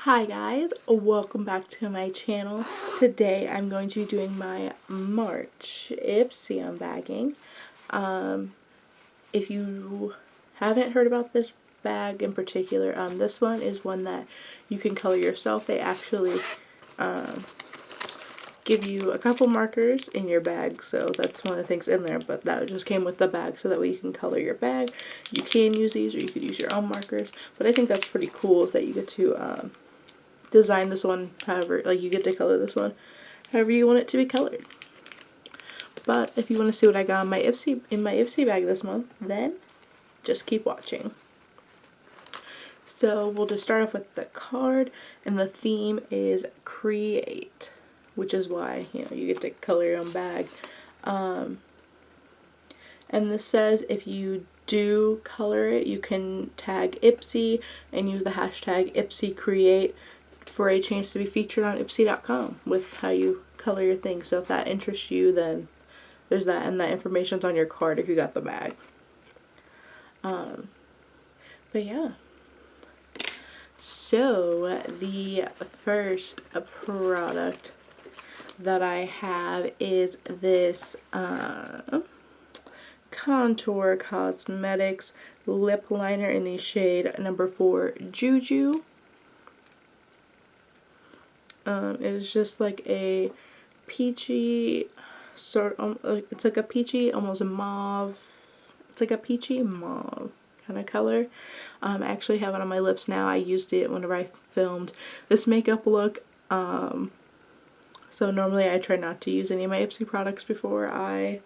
Hi guys, welcome back to my channel. Today I'm going to be doing my March Ipsy Unbagging. If you haven't heard about this bag in particular, this one is one that you can color yourself. They actually give you a couple markers in your bag, so that's one of the things in there, but that just came with the bag so that way you can color your bag. You can use these or you could use your own markers, but I think that's pretty cool is that you get to design this one however, like you get to color this one however you want it to be colored. But if you want to see what I got in my Ipsy bag this month, then just keep watching. So we'll just start off with the card, and the theme is create, which is why, you know, you get to color your own bag. And this says if you do color it, you can tag Ipsy and use the hashtag IpsyCreate for a chance to be featured on Ipsy.com with how you color your thing. So if that interests you, then there's that, and that information's on your card if you got the bag. But yeah. So the first product that I have is this Contour Cosmetics lip liner in the shade number 4 Juju. It is just like a peachy it's like a peachy, almost mauve. It's like a peachy mauve kind of color. I actually have it on my lips now. I used it whenever I filmed this makeup look. So normally I try not to use any of my Ipsy products before I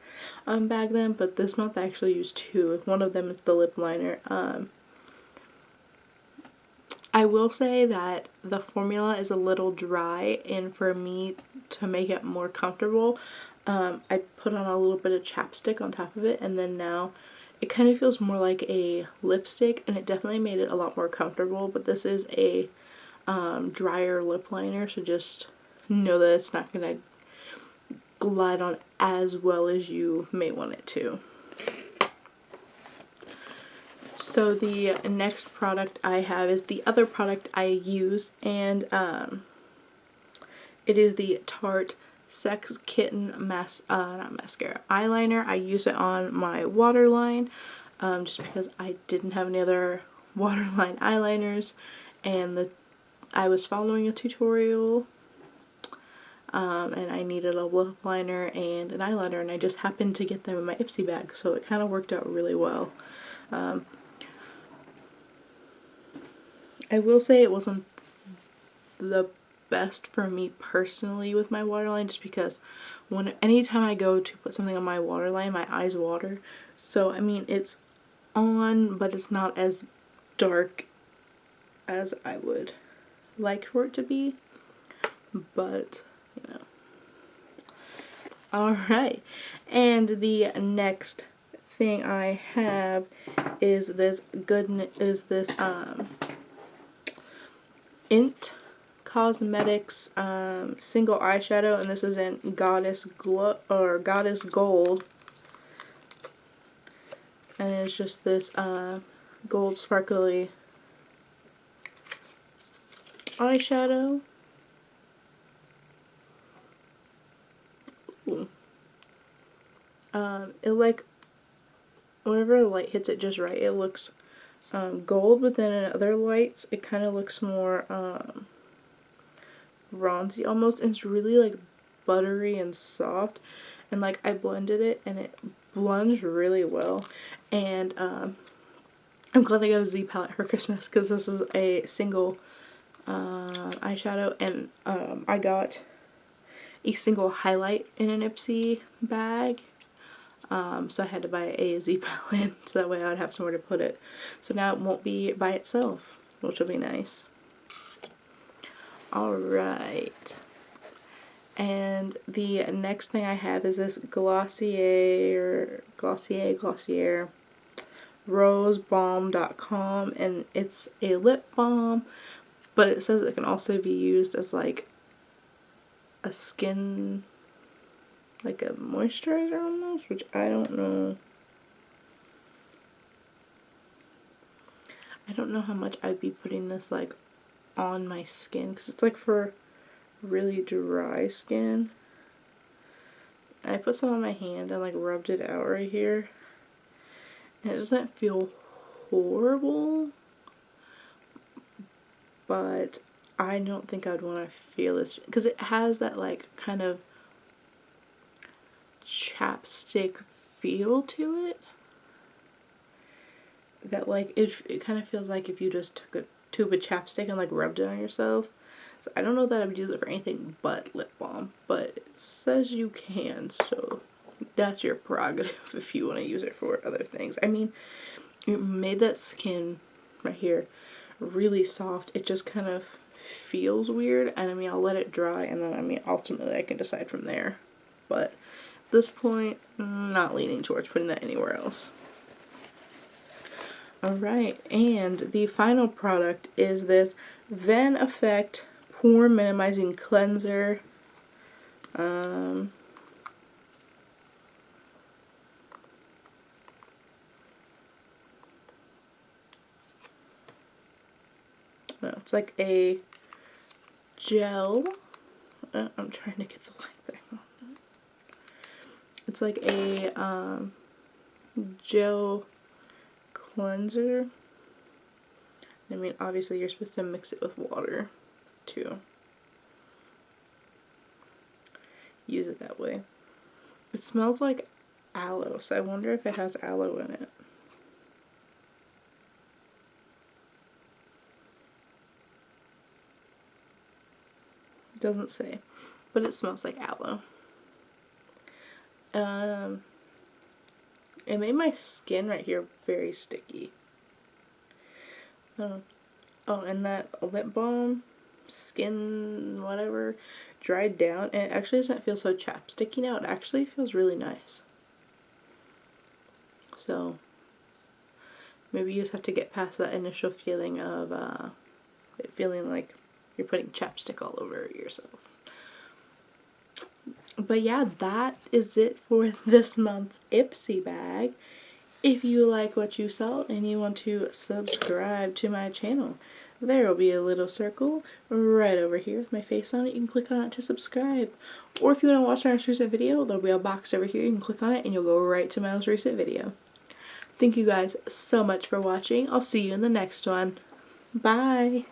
bag them, but this month I actually used 2. One of them is the lip liner. I will say that the formula is a little dry, and for me to make it more comfortable, I put on a little bit of chapstick on top of it, and then now it kind of feels more like a lipstick, and it definitely made it a lot more comfortable. But this is a drier lip liner, so just know that it's not going to glide on as well as you may want it to. So the next product I have is the other product I use, and it is the Tarte Sex Kitten not mascara, eyeliner. I use it on my waterline just because I didn't have any other waterline eyeliners, and I was following a tutorial and I needed a lip liner and an eyeliner, and I just happened to get them in my Ipsy bag, so it kind of worked out really well. I will say it wasn't the best for me personally with my waterline, just because anytime I go to put something on my waterline, my eyes water. So I mean, it's on, but it's not as dark as I would like for it to be. But you know. Alright, and the next thing I have is this Int Cosmetics single eyeshadow, and this is in Goddess Gold, and it's just this gold sparkly eyeshadow. Ooh. It like whenever the light hits it just right, it looks gold, but then in other lights it kind of looks more bronzy almost, and it's really like buttery and soft, and like I blended it and it blends really well. And I'm glad I got a Z palette for Christmas, because this is a single eyeshadow, and I got a single highlight in an Ipsy bag. So I had to buy a Z palette so that way I would have somewhere to put it. So now it won't be by itself, which will be nice. Alright. And the next thing I have is this Glossier rosebalm.com, and it's a lip balm, but it says it can also be used as like a skin, like a moisturizer almost, which I don't know. I don't know how much I'd be putting this like on my skin because it's like for really dry skin. I put some on my hand and like rubbed it out right here, and it doesn't feel horrible, but I don't think I'd want to feel this because it has that like kind of chapstick feel to it that like it kind of feels like if you just took a tube of chapstick and like rubbed it on yourself. So I don't know that I would use it for anything but lip balm, but it says you can, so that's your prerogative if you want to use it for other things. I mean, it made that skin right here really soft. It just kind of feels weird, and I mean, I'll let it dry, and then I mean, ultimately I can decide from there. But at this point, not leaning towards putting that anywhere else. Alright, and the final product is this Van Effect Pore Minimizing Cleanser. It's like a gel. I'm trying to get the light back on. It's like a gel cleanser. I mean, obviously you're supposed to mix it with water to use it that way. It smells like aloe, so I wonder if it has aloe in it. It doesn't say, but it smells like aloe. It made my skin right here very sticky. Oh, and that lip balm, skin, whatever, dried down, and it actually doesn't feel so chapsticky now. It actually feels really nice. So, maybe you just have to get past that initial feeling of it feeling like you're putting chapstick all over yourself. But yeah, that is it for this month's Ipsy bag. If you like what you saw and you want to subscribe to my channel, there will be a little circle right over here with my face on it. You can click on it to subscribe. Or if you want to watch my most recent video, there'll be a box over here. You can click on it and you'll go right to my most recent video. Thank you guys so much for watching. I'll see you in the next one. Bye!